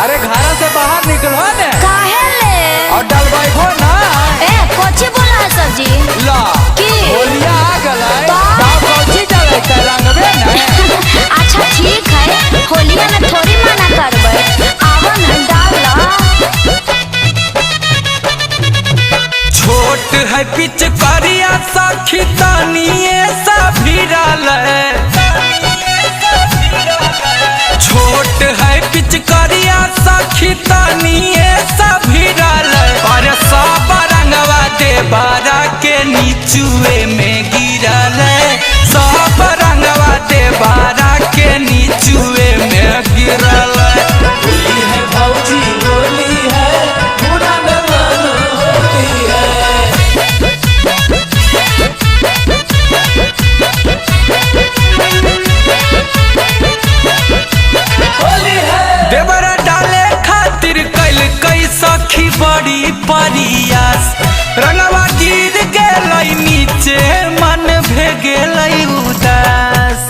अरे घर से बाहर निकलो ने काहे ले और डलवाई हो ना। ए कोची बोला है सब्जी ला की होलिया आ गलाई तो? कोची डलाई त रंगबे ना। अच्छा ठीक है होलिया में थोड़ी मना करबे आवा न डाला। छोट है पिचकारिया सखी तानिए सा भिड़ल छोट है पिचकारिया सखी तानिए सा भिड़ल और सब रंगवा दे बारा के नीचुए में गिरल सब रंगवा दे बारा के नीचुए में गिरल। होली है भौजी होली है पूरा दमन होती है। देवरा डाले खातिर कैल कई सखी बड़ी परियास रंगवा गिर गेलै नीचे मन भे गेलै उदास।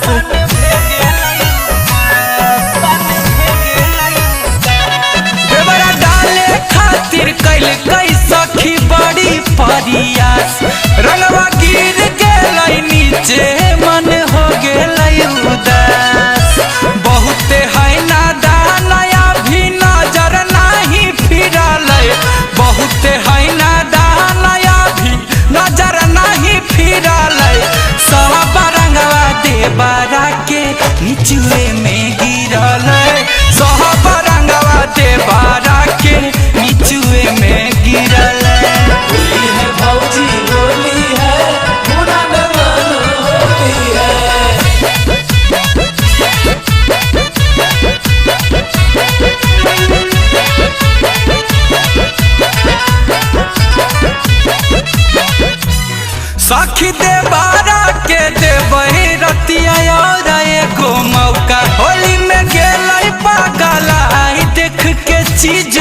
देवरा डाले खातिर कैल कई सखी बड़ी परियास रंगवा गिर गेलै नीचे मन हो गेलै उदास। बहुते है नादान अभी नजर नहीं फिरल बहुते है नादान अभी नजर नहीं फिरल सब रंगवा दे बारा के नीचुए में गिरल सब रंगवा दे बारा के नीचुए में गिरल। होली है भौजी होली है पूरा दमन होती है। सखी दे बारा के देबही रतिया और एगो मौका होली में गेलै पागल आई देख के चीज